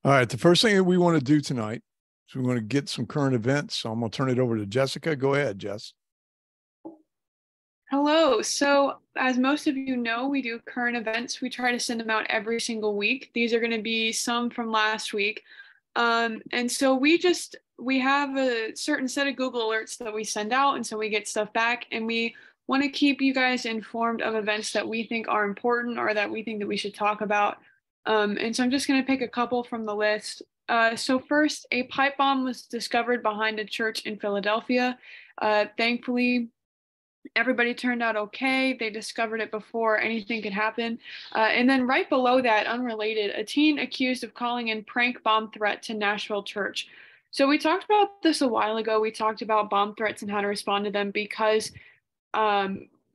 All right. The first thing that we want to do tonight is we want to get some current events. So I'm going to turn it over to Jessica. Go ahead, Jess. Hello. So, as most of you know, we do current events. We try to send them out every single week. These are going to be some from last week. And so we have a certain set of Google alerts that we send out, and so we get stuff back, and we want to keep you guys informed of events that we think are important or that we think that we should talk about. And so I'm just going to pick a couple from the list. So first, a pipe bomb was discovered behind a church in Philadelphia. Thankfully, everybody turned out okay. They discovered it before anything could happen. And then right below that, unrelated, a teen accused of calling in prank bomb threat to Nashville church. So we talked about this a while ago. We talked about bomb threats and how to respond to them because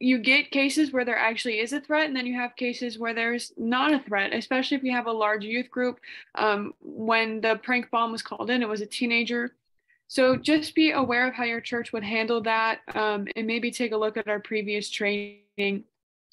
you get cases where there actually is a threat, and then you have cases where there's not a threat, especially if you have a large youth group. When the prank bomb was called in, it was a teenager. So just be aware of how your church would handle that, and maybe take a look at our previous training.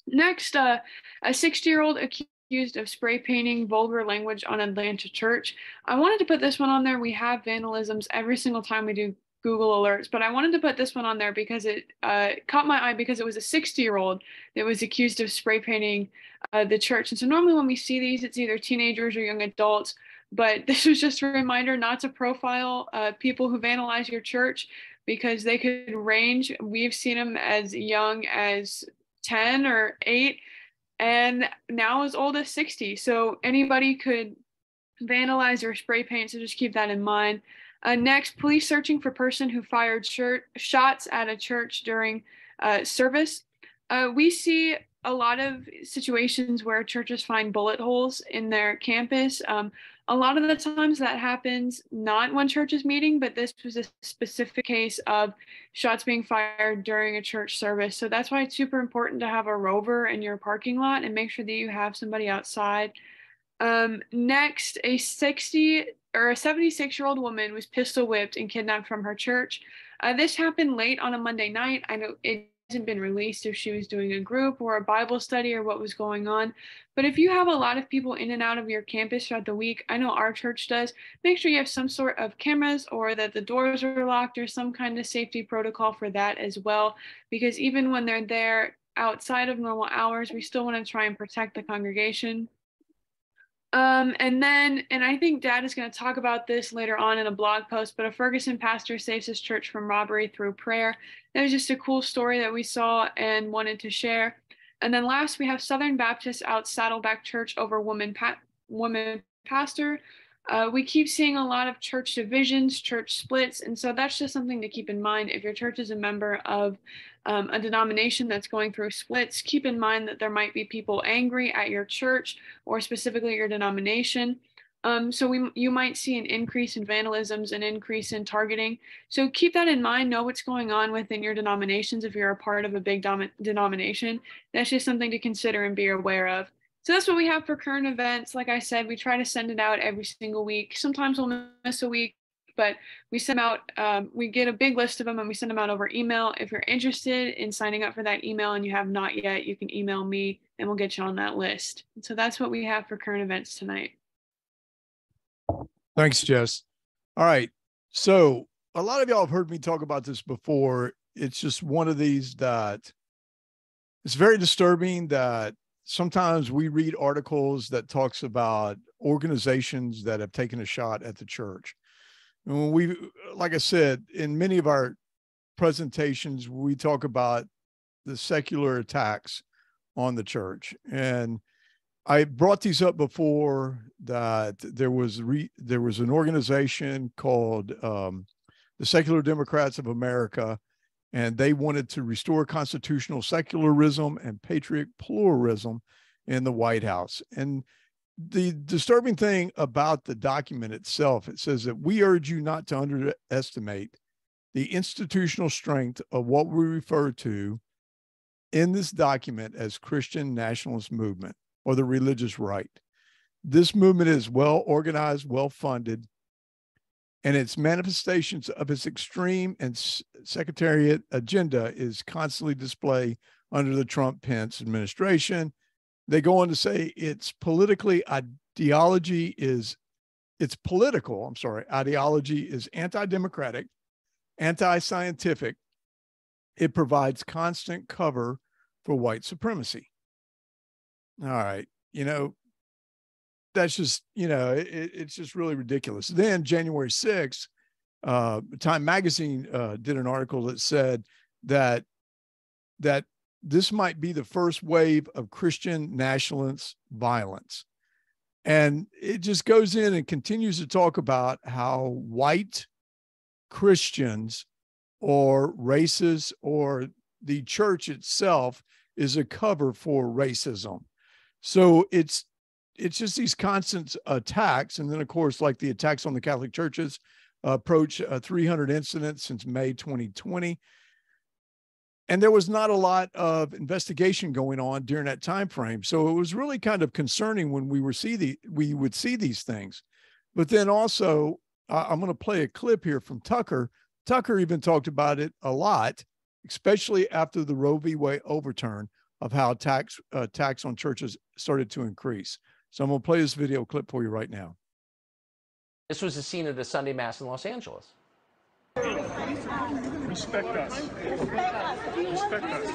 Next, a 60-year-old accused of spray painting vulgar language on Atlanta church. I wanted to put this one on there. We have vandalisms every single time we do Google alerts, but I wanted to put this one on there because it caught my eye because it was a 60-year-old that was accused of spray painting the church. And so normally when we see these, it's either teenagers or young adults. But this was just a reminder not to profile people who vandalize your church because they could range. We've seen them as young as 10 or 8 and now as old as 60. So anybody could vandalize or spray paint. So just keep that in mind. Next, police searching for person who fired shots at a church during service. We see a lot of situations where churches find bullet holes in their campus. A lot of the times that happens not when church is meeting, but this was a specific case of shots being fired during a church service. So that's why it's super important to have a rover in your parking lot and make sure that you have somebody outside. Next, a 76-year-old woman was pistol whipped and kidnapped from her church. This happened late on a Monday night. I know it hasn't been released if she was doing a group or a Bible study or what was going on. But if you have a lot of people in and out of your campus throughout the week, I know our church does, make sure you have some sort of cameras or that the doors are locked or some kind of safety protocol for that as well. Because even when they're there outside of normal hours, we still want to try and protect the congregation. And I think Dad is going to talk about this later on in a blog post, but a Ferguson pastor saves his church from robbery through prayer. That was just a cool story that we saw and wanted to share. And then last, we have Southern Baptists out Saddleback Church over woman pastor. We keep seeing a lot of church divisions, church splits, and so that's just something to keep in mind. If your church is a member of a denomination that's going through splits, keep in mind that there might be people angry at your church or specifically your denomination. So you might see an increase in vandalisms, an increase in targeting. So keep that in mind. Know what's going on within your denominations if you're a part of a big denomination. That's just something to consider and be aware of. So that's what we have for current events. Like I said, we try to send it out every single week. Sometimes we'll miss a week, but we send them out. We get a big list of them and we send them out over email. If you're interested in signing up for that email and you have not yet, you can email me and we'll get you on that list. And so that's what we have for current events tonight. Thanks, Jess. All right. So a lot of y'all have heard me talk about this before. It's just one of these that it's very disturbing that sometimes we read articles that talks about organizations that have taken a shot at the church. And when like I said, in many of our presentations, we talk about the secular attacks on the church. And I brought these up before that there was an organization called the Secular Democrats of America, and they wanted to restore constitutional secularism and patriot pluralism in the White House. And the disturbing thing about the document itself, it says that we urge you not to underestimate the institutional strength of what we refer to in this document as Christian nationalist movement or the religious right. This movement is well organized, well funded, and its manifestations of its extreme and sectarian agenda is constantly displayed under the Trump-Pence administration. They go on to say its political ideology is its political, I'm sorry, ideology is anti-democratic, anti-scientific. It provides constant cover for white supremacy. All right. That's just, it's just really ridiculous. Then January 6th, Time Magazine did an article that said that this might be the first wave of Christian nationalist violence. And it just goes in and continues to talk about how white Christians or races or the church itself is a cover for racism. So it's just these constant attacks. And then, of course, like the attacks on the Catholic churches approach 300 incidents since May 2020. And there was not a lot of investigation going on during that time frame. So it was really kind of concerning when we would see these things. But then also, I'm going to play a clip here from Tucker. Tucker even talked about it a lot, especially after the Roe v. Wade overturn, of how attacks on churches started to increase. So I'm going to play this video clip for you right now. This was the scene at a Sunday Mass in Los Angeles. Respect us. Respect us. Respect us.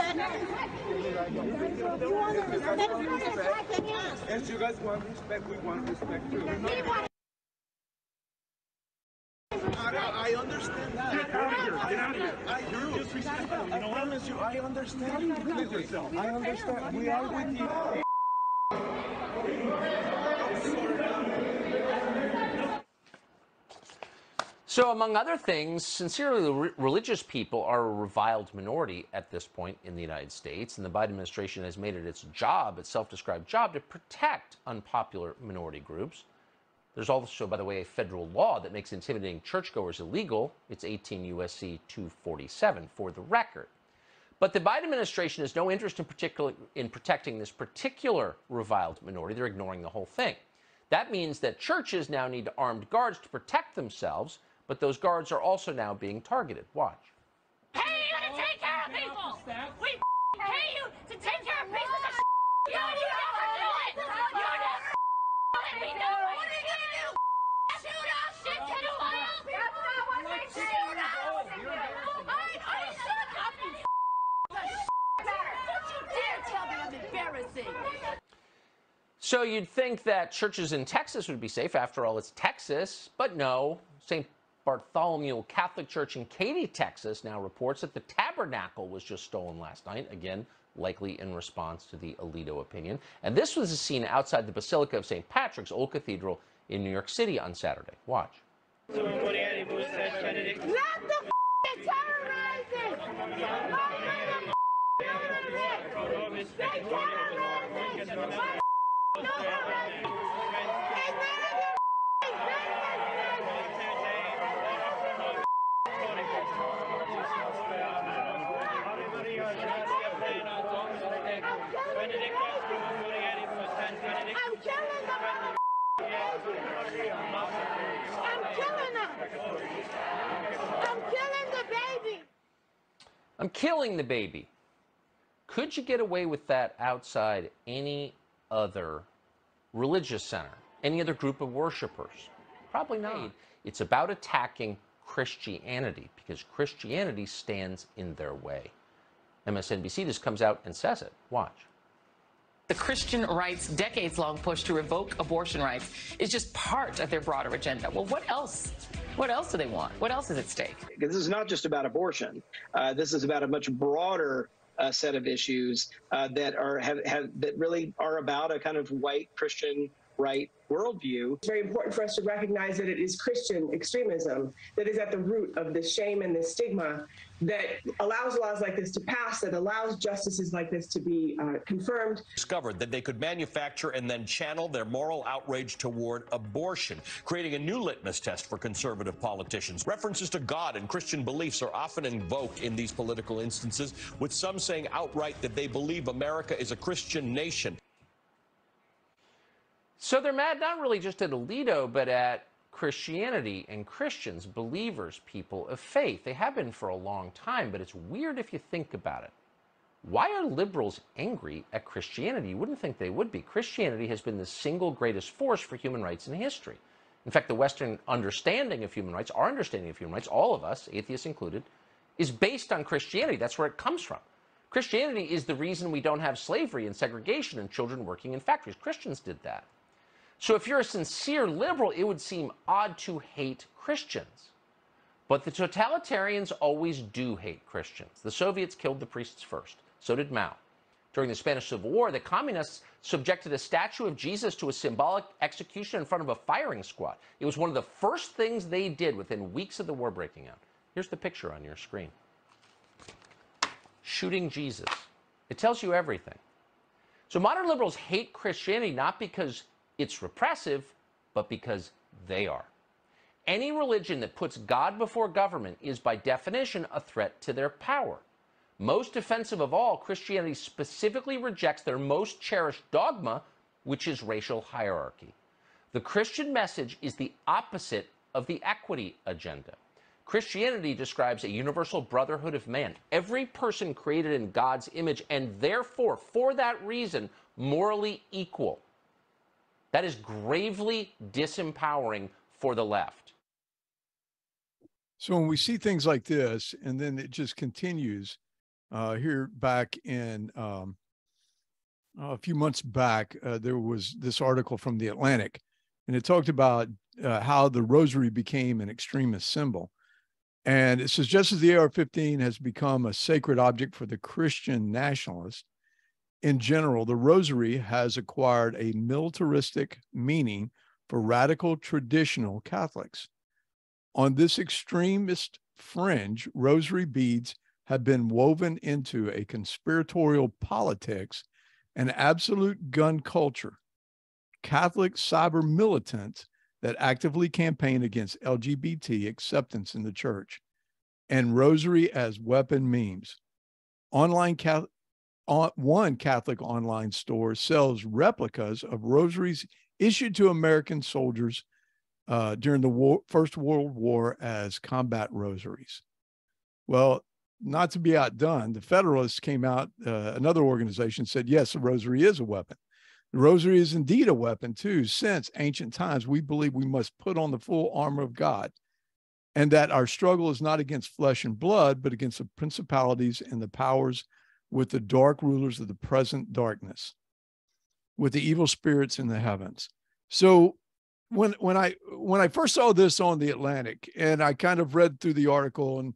As you guys want respect, we want respect too. I understand that. Get out of here. Get out of here. I do. Disrespectful. You know what? I understand completely. I understand. We are with you. So, among other things, sincerely religious people are a reviled minority at this point in the United States, and the Biden administration has made it its job, its self-described job, to protect unpopular minority groups. There's also, by the way, a federal law that makes intimidating churchgoers illegal. It's 18 U.S.C. 247, for the record. But the Biden administration has no interest in protecting this particular reviled minority. They're ignoring the whole thing. That means that churches now need armed guards to protect themselves, but those guards are also now being targeted. Watch. Pay you to take care of people! We pay you to take care of pieces of You never do it! You never let me know! What are you gonna do? Shoot us shit to the fire! That's not what they shoot us! I shut up! Don't you dare tell me I'm embarrassing! So you'd think that churches in Texas would be safe. After all, it's Texas. But no. St. Bartholomew Catholic Church in Katy, Texas, now reports that the tabernacle was just stolen last night. Again, likely in response to the Alito opinion. And this was a scene outside the Basilica of St. Patrick's, Old Cathedral in New York City on Saturday. Watch. Not the terrorizing! I'm killing the baby. Could you get away with that outside any other religious center, any other group of worshipers? Probably not. It's about attacking Christianity because Christianity stands in their way. MSNBC just comes out and says it. Watch. The Christian right's decades-long push to revoke abortion rights is just part of their broader agenda. Well, what else? What else do they want? What else is at stake? This is not just about abortion. This is about a much broader set of issues that really are about a kind of white Christian right worldview. It's very important for us to recognize that it is Christian extremism that is at the root of the shame and the stigma that allows laws like this to pass, that allows justices like this to be confirmed. Discovered that they could manufacture and then channel their moral outrage toward abortion, creating a new litmus test for conservative politicians. References to God and Christian beliefs are often invoked in these political instances, with some saying outright that they believe America is a Christian nation. So they're mad not really just at Alito, but at Christianity and Christians, believers, people of faith. They have been for a long time, but it's weird if you think about it. Why are liberals angry at Christianity? You wouldn't think they would be. Christianity has been the single greatest force for human rights in history. In fact, the Western understanding of human rights, our understanding of human rights, all of us, atheists included, is based on Christianity. That's where it comes from. Christianity is the reason we don't have slavery and segregation and children working in factories. Christians did that. So if you're a sincere liberal, it would seem odd to hate Christians. But the totalitarians always do hate Christians. The Soviets killed the priests first. So did Mao. During the Spanish Civil War, the communists subjected a statue of Jesus to a symbolic execution in front of a firing squad. It was one of the first things they did within weeks of the war breaking out. Here's the picture on your screen. Shooting Jesus. It tells you everything. So modern liberals hate Christianity not because it's repressive, but because they are. Any religion that puts God before government is by definition a threat to their power. Most offensive of all, Christianity specifically rejects their most cherished dogma, which is racial hierarchy. The Christian message is the opposite of the equity agenda. Christianity describes a universal brotherhood of man, every person created in God's image, and therefore, for that reason, morally equal. That is gravely disempowering for the left. So when we see things like this, and then it just continues, here back in a few months back, there was this article from The Atlantic, and it talked about how the rosary became an extremist symbol. And it says, just as the AR-15 has become a sacred object for the Christian nationalists, in general, the rosary has acquired a militaristic meaning for radical traditional Catholics. On this extremist fringe, rosary beads have been woven into a conspiratorial politics and absolute gun culture. Catholic cyber militants that actively campaign against LGBT acceptance in the church, and rosary as weapon memes. One Catholic online store sells replicas of rosaries issued to American soldiers during the First World War as combat rosaries. Well, not to be outdone, the Federalists came out, another organization said, yes, the rosary is a weapon. The rosary is indeed a weapon too. Since ancient times, we believe we must put on the full armor of God, and that our struggle is not against flesh and blood, but against the principalities and the powers with the dark rulers of the present darkness, with the evil spirits in the heavens. So when I first saw this on The Atlantic, and I kind of read through the article and,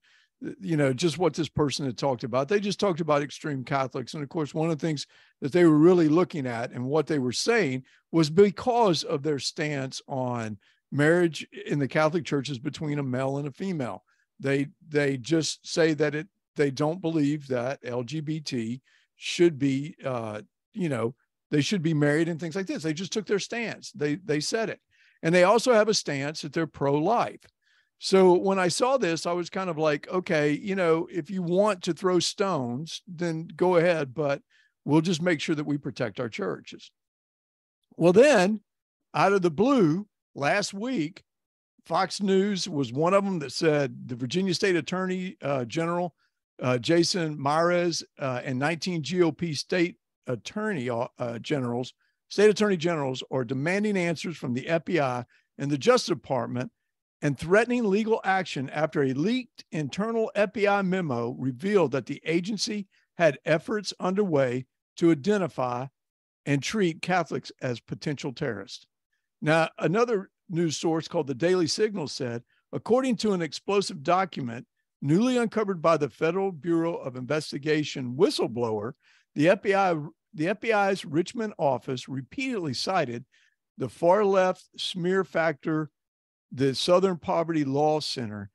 you know, just what this person had talked about, they just talked about extreme Catholics. And of course, one of the things that they were really looking at and what they were saying was because of their stance on marriage in the Catholic churches between a male and a female. They just say that they don't believe that LGBT should be, they should be married and things like this. They just took their stance. They said it. And they also have a stance that they're pro-life. So when I saw this, I was kind of like, okay, if you want to throw stones, then go ahead, but we'll just make sure that we protect our churches. Well, then out of the blue, last week, Fox News was one of them that said the Virginia State Attorney General, Jason Miyares, and 19 GOP state attorney generals are demanding answers from the FBI and the Justice Department and threatening legal action after a leaked internal FBI memo revealed that the agency had efforts underway to identify and treat Catholics as potential terrorists. Now, another news source called the Daily Signal said, according to an explosive document newly uncovered by the Federal Bureau of Investigation whistleblower, the FBI's Richmond office repeatedly cited the far-left smear factor, the Southern Poverty Law Center,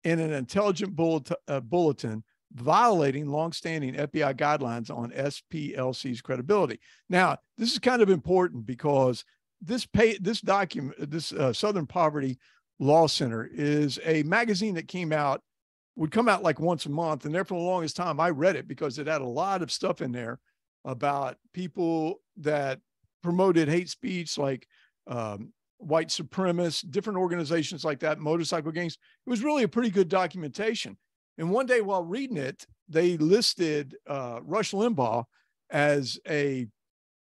in an intelligent bulletin violating longstanding FBI guidelines on SPLC's credibility. Now, this is kind of important because this Southern Poverty Law Center is a magazine that would come out like once a month. And there for the longest time, I read it because it had a lot of stuff in there about people that promoted hate speech, like white supremacists, different organizations like that, motorcycle gangs. It was really a pretty good documentation. And one day while reading it, they listed Rush Limbaugh as a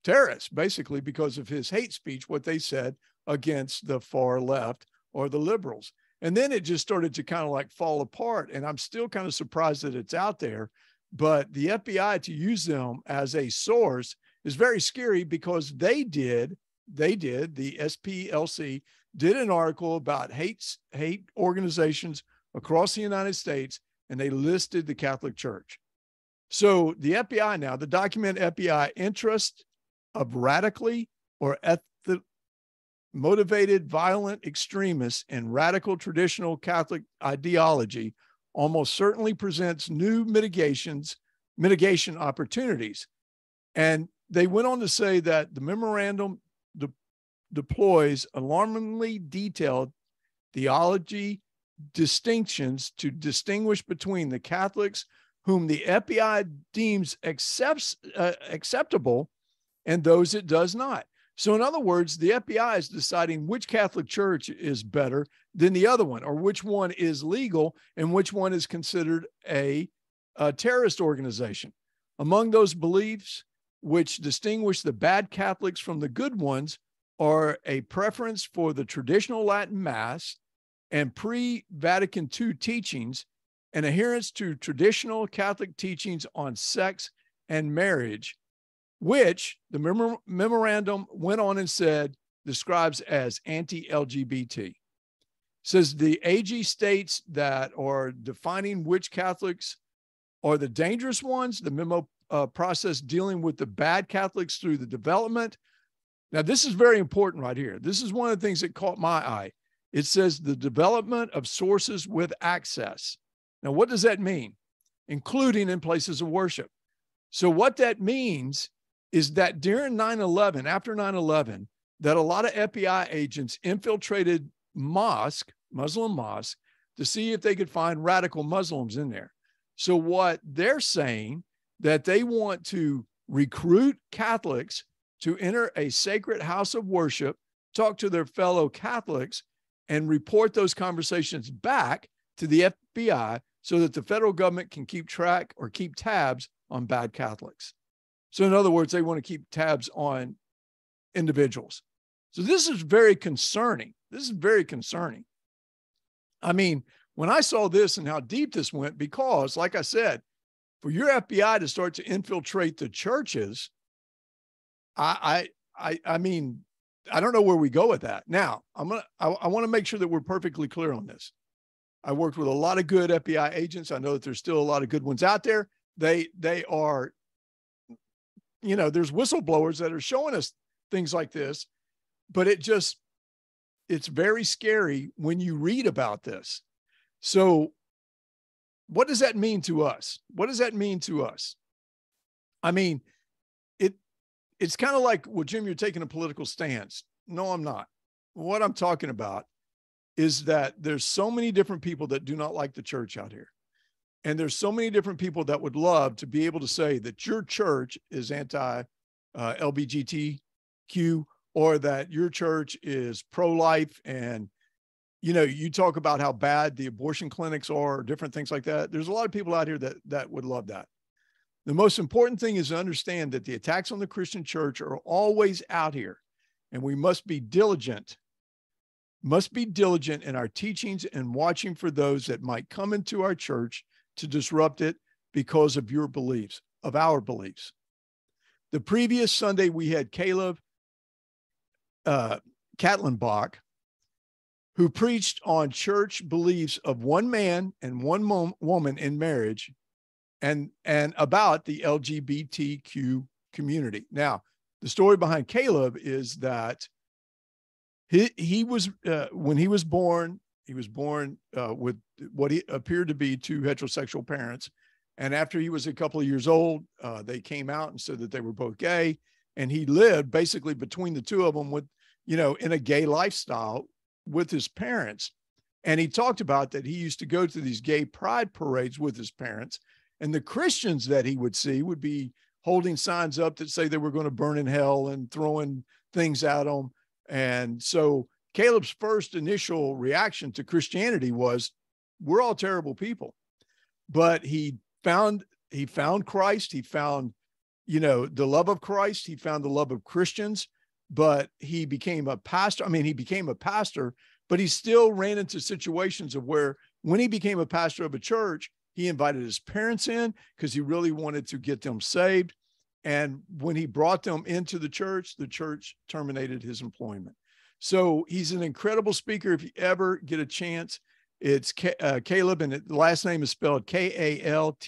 terrorist, basically because of his hate speech, what they said against the far left or the liberals. And then it just started to kind of like fall apart. And I'm still kind of surprised that it's out there. But the FBI, to use them as a source is very scary, because the SPLC did an article about hate organizations across the United States, and they listed the Catholic Church. So the FBI now, the document FBI interest of radically or motivated violent extremists in radical traditional Catholic ideology almost certainly presents new mitigation opportunities. And they went on to say that the memorandum deploys alarmingly detailed theology distinctions to distinguish between the Catholics whom the FBI deems acceptable and those it does not. So in other words, the FBI is deciding which Catholic church is better than the other one, or which one is legal and which one is considered a terrorist organization. Among those beliefs which distinguish the bad Catholics from the good ones are a preference for the traditional Latin Mass and pre-Vatican II teachings, and adherence to traditional Catholic teachings on sex and marriage, which the memorandum went on and said describes as anti-LGBT. Says the AG states that are defining which Catholics are the dangerous ones, the memo process dealing with the bad Catholics through the development. Now, this is very important right here. This is one of the things that caught my eye. It says the development of sources with access. Now, what does that mean? Including in places of worship. So what that means is that during 9/11, after 9/11, that a lot of FBI agents infiltrated Muslim mosques, to see if they could find radical Muslims in there. So what they're saying, that they want to recruit Catholics to enter a sacred house of worship, talk to their fellow Catholics, and report those conversations back to the FBI so that the federal government can keep track or keep tabs on bad Catholics. So in other words, they want to keep tabs on individuals. So this is very concerning. This is very concerning. I mean, when I saw this and how deep this went, because like I said, for your FBI to start to infiltrate the churches, I mean, I don't know where we go with that. Now, I want to make sure that we're perfectly clear on this. I worked with a lot of good FBI agents. I know that there's still a lot of good ones out there. They are, you know, there's whistleblowers that are showing us things like this, but it's very scary when you read about this. So what does that mean to us? What does that mean to us? I mean, it's kind of like, well, Jim, you're taking a political stance. No, I'm not. What I'm talking about is that there's so many different people that do not like the church out here. And there's so many different people that would love to be able to say that your church is anti-LGBTQ, or that your church is pro-life. And, you know, you talk about how bad the abortion clinics are, different things like that. There's a lot of people out here that would love that. The most important thing is to understand that the attacks on the Christian church are always out here, and we must be diligent in our teachings and watching for those that might come into our church to disrupt it because of your beliefs, of our beliefs. The previous Sunday, we had Caleb Katlenbach, who preached on church beliefs of one man and one woman in marriage, and about the LGBTQ community. Now, the story behind Caleb is that he was when he was born with what he appeared to be two heterosexual parents. And after he was a couple of years old, they came out and said that they were both gay. And he lived basically between the two of them with, you know, in a gay lifestyle with his parents. And he talked about that he used to go to these gay pride parades with his parents. And the Christians that he would see would be holding signs up that say they were going to burn in hell and throwing things at them. And so Caleb's first initial reaction to Christianity was, we're all terrible people. But he found Christ. He found, you know, the love of Christ. He found the love of Christians. but he became a pastor. I mean, he became a pastor, but he still ran into situations of where when he became a pastor of a church, he invited his parents in because he really wanted to get them saved. And when he brought them into the church terminated his employment. So he's an incredible speaker. If you ever get a chance, it's Caleb, and the last name is spelled Kaltenbach.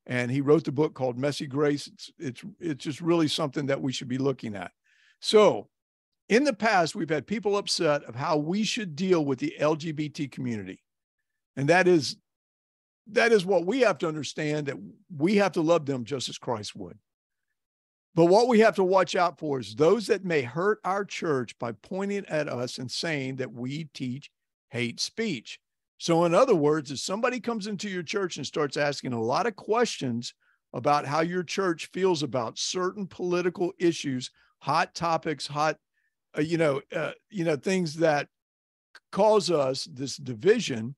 And he wrote the book called Messy Grace. It's just really something that we should be looking at. So in the past, we've had people upset of how we should deal with the LGBT community. And that is what we have to understand, that we have to love them just as Christ would. But what we have to watch out for is those that may hurt our church by pointing at us and saying that we teach hate speech. So in other words, if somebody comes into your church and starts asking a lot of questions about how your church feels about certain political issues, hot topics, things that cause us this division,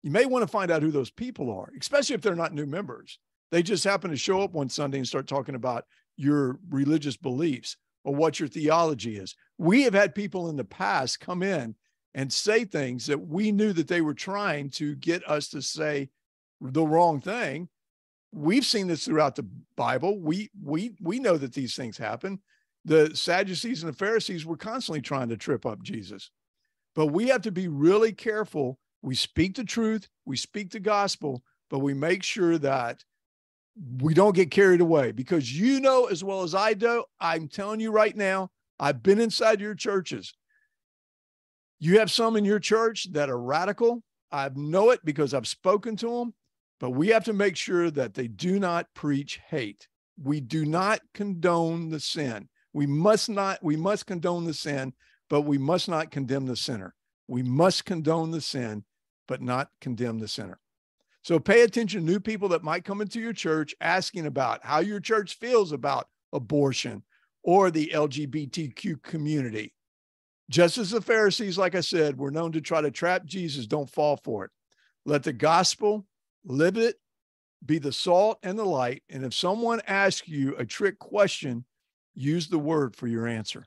you may want to find out who those people are, especially if they're not new members. They just happen to show up one Sunday and start talking about your religious beliefs or what your theology is. We have had people in the past come in and say things that we knew that they were trying to get us to say the wrong thing. We've seen this throughout the Bible. We know that these things happen. The Sadducees and the Pharisees were constantly trying to trip up Jesus. But we have to be really careful. We speak the truth, we speak the gospel, but we make sure that we don't get carried away, because you know as well as I do, I'm telling you right now, I've been inside your churches. You have some in your church that are radical. I know it because I've spoken to them, but we have to make sure that they do not preach hate. We do not condone the sin. We must condone the sin, but we must not condemn the sinner. We must condone the sin, but not condemn the sinner. So pay attention to new people that might come into your church asking about how your church feels about abortion or the LGBTQ community. Just as the Pharisees, like I said, were known to try to trap Jesus, don't fall for it. Let the gospel, live it, be the salt and the light. And if someone asks you a trick question, use the word for your answer.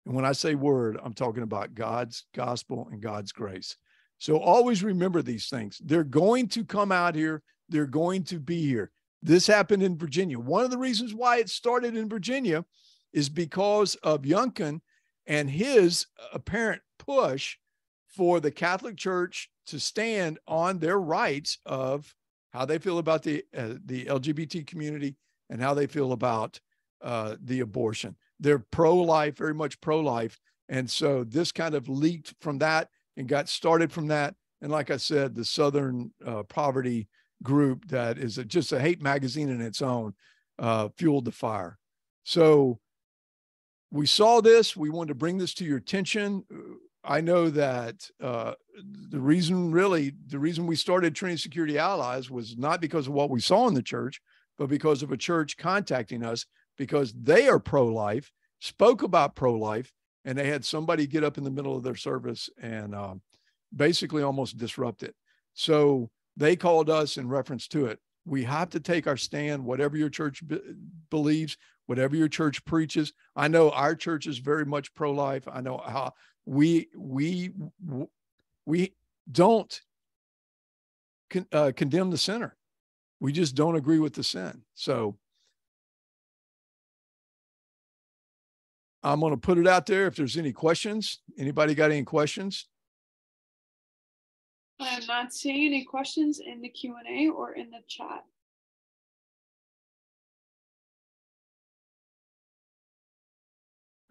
And when I say word, I'm talking about God's gospel and God's grace. So always remember these things. They're going to come out here. They're going to be here. This happened in Virginia. One of the reasons why it started in Virginia is because of Youngkin and his apparent push for the Catholic Church to stand on their rights of how they feel about the LGBT community and how they feel about the abortion. They're pro-life, very much pro-life. And so this kind of leaked from that and got started from that. And like I said, the Southern Poverty Group, that is just a hate magazine in its own, fueled the fire. So we saw this. We wanted to bring this to your attention. I know that the reason we started Trinity Security Allies was not because of what we saw in the church, but because of a church contacting us because they are pro-life, spoke about pro-life, and they had somebody get up in the middle of their service and basically almost disrupt it. So they called us in reference to it. We have to take our stand, whatever your church believes, whatever your church preaches. I know our church is very much pro-life. I know how we don't condemn the sinner. We just don't agree with the sin. So I'm going to put it out there. If there's any questions, anybody got any questions? I am not seeing any questions in the Q&A or in the chat.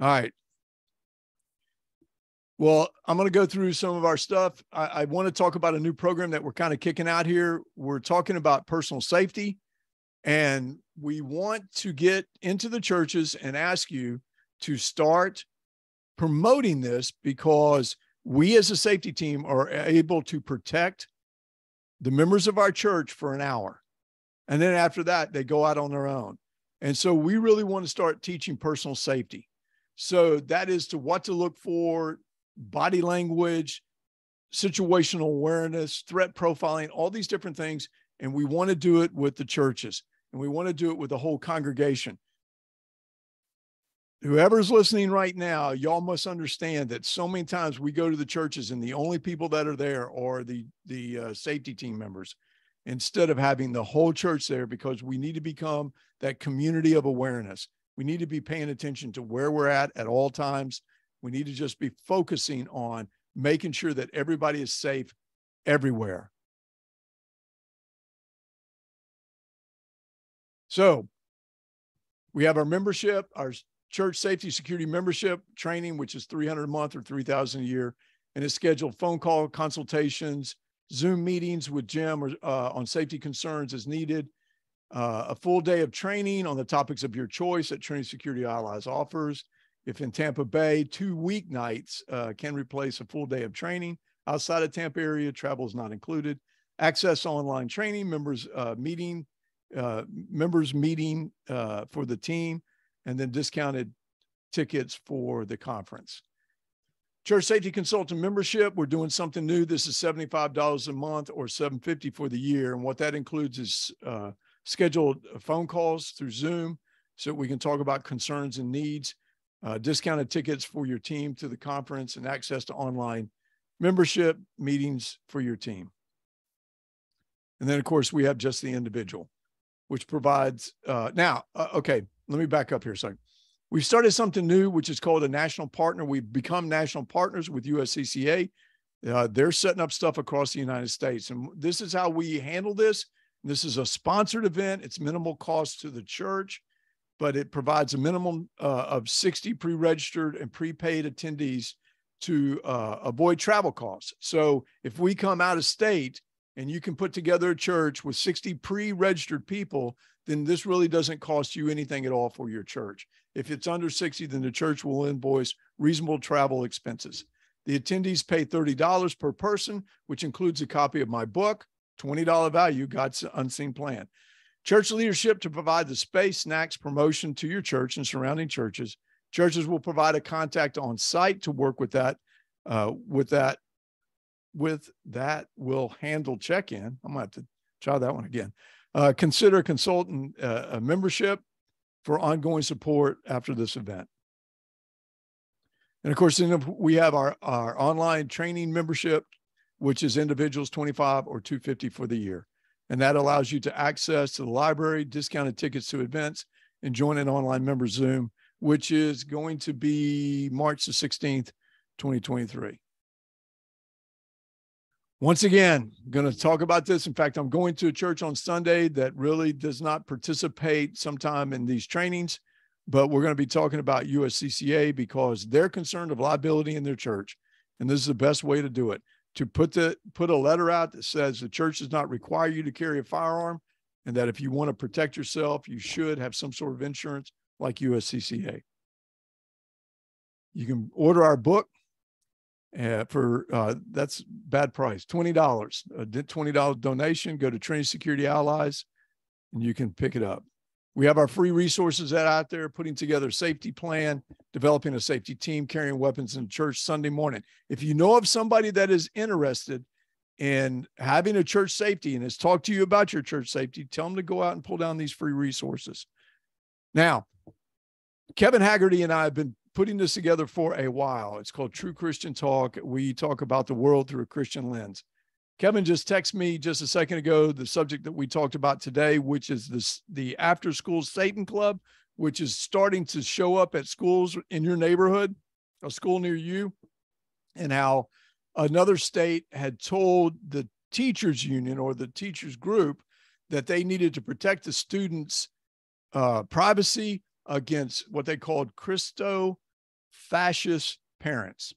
All right. Well, I'm going to go through some of our stuff. I want to talk about a new program that we're kind of kicking out here. We're talking about personal safety, and we want to get into the churches and ask you to start promoting this, because we as a safety team are able to protect the members of our church for an hour. And then after that, they go out on their own. And so we really want to start teaching personal safety. So that is to what to look for, body language, situational awareness, threat profiling, all these different things. And we want to do it with the churches, and we want to do it with the whole congregation. whoever's listening right now, y'all must understand that so many times we go to the churches and the only people that are there are the safety team members, instead of having the whole church there, because we need to become that community of awareness. We need to be paying attention to where we're at all times. We need to just be focusing on making sure that everybody is safe everywhere. So we have our membership, our church safety security membership training, which is $300 a month or $3,000 a year. And it's scheduled phone call consultations, Zoom meetings with Jim or, on safety concerns as needed. A full day of training on the topics of your choice that Trinity Security Allies offers. If in Tampa Bay, 2 weeknights can replace a full day of training. Outside of Tampa area, travel is not included. Access online training, members meeting for the team, and then discounted tickets for the conference. Church Safety Consultant membership, we're doing something new. This is $75 a month or $750 for the year. And what that includes is scheduled phone calls through Zoom so we can talk about concerns and needs, discounted tickets for your team to the conference, and access to online membership meetings for your team. And then, of course, we have just the individual, which provides, okay, let me back up here a second. We've started something new, which is called a national partner. We've become national partners with USCCA. They're setting up stuff across the United States. And this is how we handle this. This is a sponsored event. It's minimal cost to the church, but it provides a minimum of 60 pre-registered and prepaid attendees to avoid travel costs. So if we come out of state and you can put together a church with 60 pre-registered people, then this really doesn't cost you anything at all for your church. If it's under 60, then the church will invoice reasonable travel expenses. The attendees pay $30 per person, which includes a copy of my book, $20 value, God's Unseen Plan. Church leadership to provide the space, snacks, promotion to your church and surrounding churches. Churches will provide a contact on site to work with that. With that, we'll handle check-in. I'm going to have to try that one again. Consider consultant a membership for ongoing support after this event. And of course, then we have our online training membership, which is individuals $25 or $250 for the year. And that allows you to access to the library, discounted tickets to events, and join an online member Zoom, which is going to be March the 16th, 2023. Once again, I'm going to talk about this. In fact, I'm going to a church on Sunday that really does not participate sometime in these trainings, but we're going to be talking about USCCA because they're concerned of liability in their church. And this is the best way to do it, to put a letter out that says the church does not require you to carry a firearm, and that if you want to protect yourself, you should have some sort of insurance like USCCA. You can order our book. For that's bad price, $20, a $20 donation. Go to Trinity Security Allies and you can pick it up. We have our free resources out there, putting together a safety plan, developing a safety team, carrying weapons in church Sunday morning. If you know of somebody that is interested in having a church safety and has talked to you about your church safety, tell them to go out and pull down these free resources. Now, Kevin Haggerty and I have been putting this together for a while. It's called True Christian Talk. We talk about the world through a Christian lens. Kevin just texted me just a second ago the subject that we talked about today, which is the After School Satan Club, which is starting to show up at schools in your neighborhood, a school near you, and how another state had told the teachers union or the teachers group that they needed to protect the students' privacy against what they called Christo-fascist parents,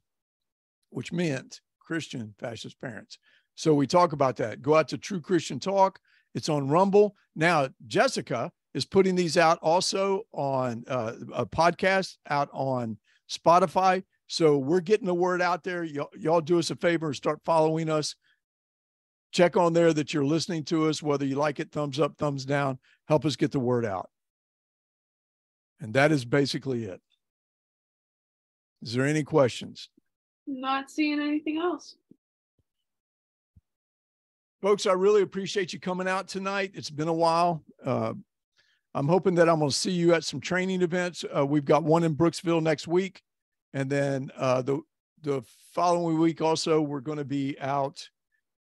which meant Christian fascist parents. So we talk about that. Go out to True Christian Talk. It's on Rumble. Now, Jessica is putting these out also on a podcast out on Spotify. So we're getting the word out there. Y'all do us a favor and start following us. Check on there that you're listening to us, whether you like it, thumbs up, thumbs down. Help us get the word out. And that is basically it. Is there any questions? Not seeing anything else. Folks, I really appreciate you coming out tonight. It's been a while. I'm hoping that I'm going to see you at some training events. We've got one in Brooksville next week. And then the following week also, we're going to be out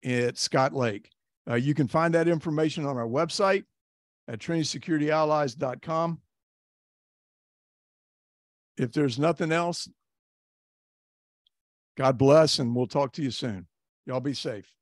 at Scott Lake. You can find that information on our website at TrinitySecurityAllies.com. If there's nothing else, God bless, and we'll talk to you soon. Y'all be safe.